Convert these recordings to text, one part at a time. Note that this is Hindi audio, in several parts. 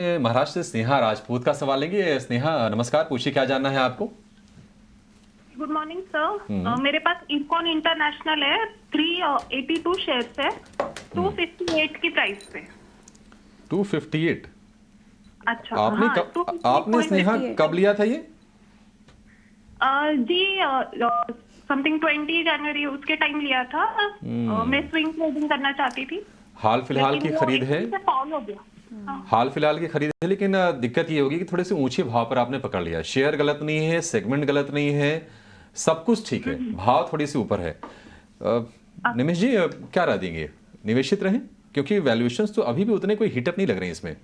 महाराष्ट्र से स्नेहा राजपूत का सवाल लेंगे। स्नेहा नमस्कार, पूछिए क्या जानना है आपको। Good morning sir. मेरे पास इरकॉन इंटरनेशनल है, 382 शेयर्स है, 258 की प्राइस पे। 258? अच्छा आपने हाँ, आपने स्नेहा 258 कब लिया था ये? जी समथिंग 20 जनवरी उसके टाइम लिया था। मैं स्विंग ट्रेडिंग करना चाहती थी, हाल फिलहाल लेकिन की वो खरीद है? एकदम से फॉल हो गया। हाल फिलहाल की खरीद है, लेकिन दिक्कत ये होगी कि थोड़े से ऊंचे भाव पर आपने पकड़ लिया। शेयर गलत नहीं है, सेगमेंट गलत नहीं है, सब कुछ ठीक है, भाव थोड़ी सी ऊपर है। निमेश जी क्या राय देंगे, निवेशित रहें क्योंकि वैल्यूएशंस तो अभी भी उतने कोई हिटअप नहीं लग रहे हैं इसमें?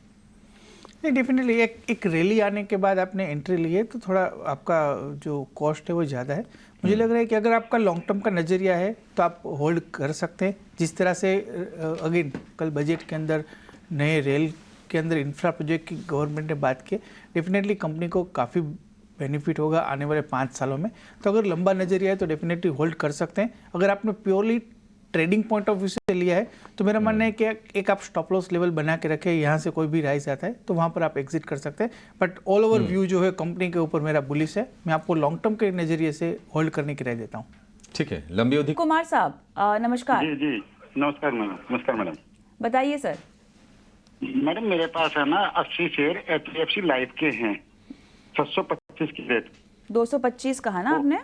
नहीं, डेफिनेटली एक रैली आने के बाद आपने एंट्री ली है तो थोड़ा आपका जो कॉस्ट है वो ज़्यादा है। मुझे लग रहा है कि अगर आपका लॉन्ग टर्म का नज़रिया है तो आप होल्ड कर सकते हैं। जिस तरह से अगेन कल बजट के अंदर नए रेल के अंदर इंफ्रा प्रोजेक्ट की गवर्नमेंट ने बात की, डेफिनेटली कंपनी को काफ़ी बेनिफिट होगा आने वाले 5 सालों में। तो अगर लंबा नज़रिया है तो डेफिनेटली होल्ड कर सकते हैं। अगर आपने purely trading point of view से लिया है तो मेरा मानना है कि एक आप स्टॉप लॉस लेवल बना के रखें, यहाँ से कोई भी राइज आता है तो वहाँ पर आप एग्जिट कर सकते हैं। बट ऑल ओवर व्यू जो है कंपनी के ऊपर मेरा बुलिश है। मैं आपको लॉन्ग टर्म के नज़रिए से होल्ड करने की राय देता हूँ। ठीक है, लंबी अवधि। कुमार साहब नमस्कार। जी जी नमस्कार मैडम। नमस्कार मैडम। बताइए सर। मैडम मेरे पास है ना 80 शेयर HDFC लाइफ के हैं, 725 की रेट। 225 कहा ना आपने?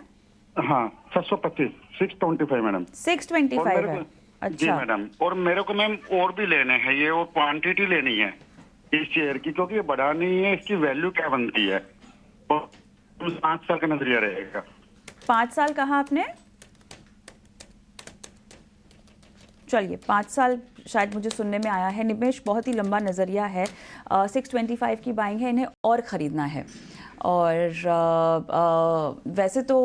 हाँ 725, 625 मैडम। 625 है। जी अच्छा मैडम, और मेरे को मैम और भी लेने हैं ये, वो क्वांटिटी लेनी है इस शेयर की, क्योंकि ये बढ़ा नहीं है, इसकी वैल्यू क्या बनती है, और 5 साल का नजरिया रहेगा। 5 साल कहा आपने? चलिए 5 साल शायद मुझे सुनने में आया है। निमेश बहुत ही लंबा नज़रिया है। 625 की बाइंग है, इन्हें और ख़रीदना है। और वैसे तो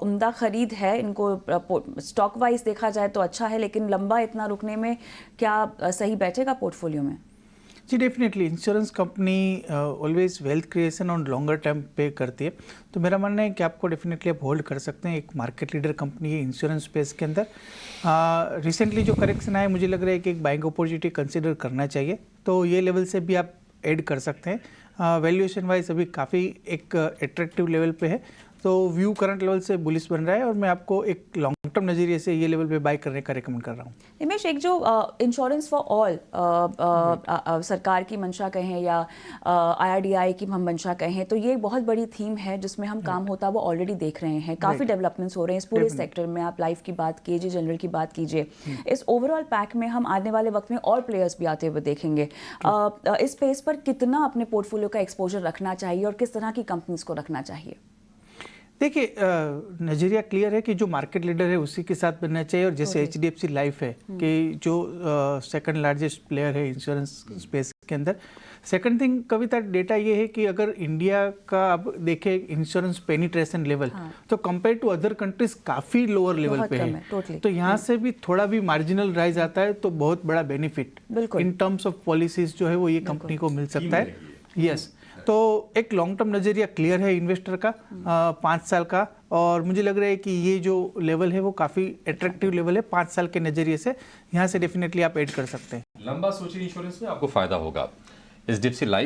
उम्दा ख़रीद है, इनको स्टॉक वाइज देखा जाए तो अच्छा है, लेकिन लंबा इतना रुकने में क्या सही बैठेगा पोर्टफोलियो में? जी definitely insurance company always wealth creation on longer term पे करती है। तो मेरा मानना है कि आपको डेफिनेटली आप होल्ड कर सकते हैं। एक मार्केट लीडर कंपनी है इंश्योरेंस स्पेस के अंदर। रिसेंटली जो करेक्शन आया, मुझे लग रहा है कि एक बाइंग अपॉर्चुनिटी कंसिडर करना चाहिए, तो ये लेवल से भी आप ऐड कर सकते हैं। वैल्यूएशन वाइज अभी काफ़ी एक अट्रैक्टिव लेवल पे है, तो व्यू करंट लेवल से बुलिश बन रहा है और मैं आपको एक लॉन्ग टर्म नज़रिए से ये लेवल पे बाय करने का रेकमेंड कर रहा हूँ। निमेश, एक जो इंश्योरेंस फॉर ऑल सरकार की मंशा कहें या IRDAI की हम मंशा कहें, तो ये एक बहुत बड़ी थीम है जिसमें हम काम होता है वो ऑलरेडी देख रहे हैं। काफ़ी डेवलपमेंट्स हो रहे हैं इस पूरे सेक्टर में। आप लाइफ की बात कीजिए, जनरल की बात कीजिए, इस ओवरऑल पैक में हम आने वाले वक्त में और प्लेयर्स भी आते हुए देखेंगे। इस स्पेस पर कितना अपने पोर्टफोलियो का एक्सपोजर रखना चाहिए और किस तरह की कंपनीज को रखना चाहिए? देखिए नज़रिया क्लियर है कि जो मार्केट लीडर है उसी के साथ बनना चाहिए। और जैसे HDFC लाइफ है कि जो सेकंड लार्जेस्ट प्लेयर है इंश्योरेंस स्पेस के अंदर। सेकंड थिंग कविता, डेटा ये है कि अगर इंडिया का आप देखें इंश्योरेंस पेनिट्रेशन लेवल, तो कंपेयर टू अदर कंट्रीज काफ़ी लोअर लेवल पे है। तो यहाँ से भी थोड़ा भी मार्जिनल राइज आता है तो बहुत बड़ा benefit in terms of policies जो है वो ये कंपनी को मिल सकता है। यस, तो एक लॉन्ग टर्म नज़रिया क्लियर है इन्वेस्टर का 5 साल का, और मुझे लग रहा है कि ये जो लेवल है वो काफ़ी अट्रैक्टिव लेवल है 5 साल के नज़रिए से। यहाँ से डेफिनेटली आप ऐड कर सकते हैं। लंबा सोचिए, इंश्योरेंस में आपको फायदा होगा। HDFC life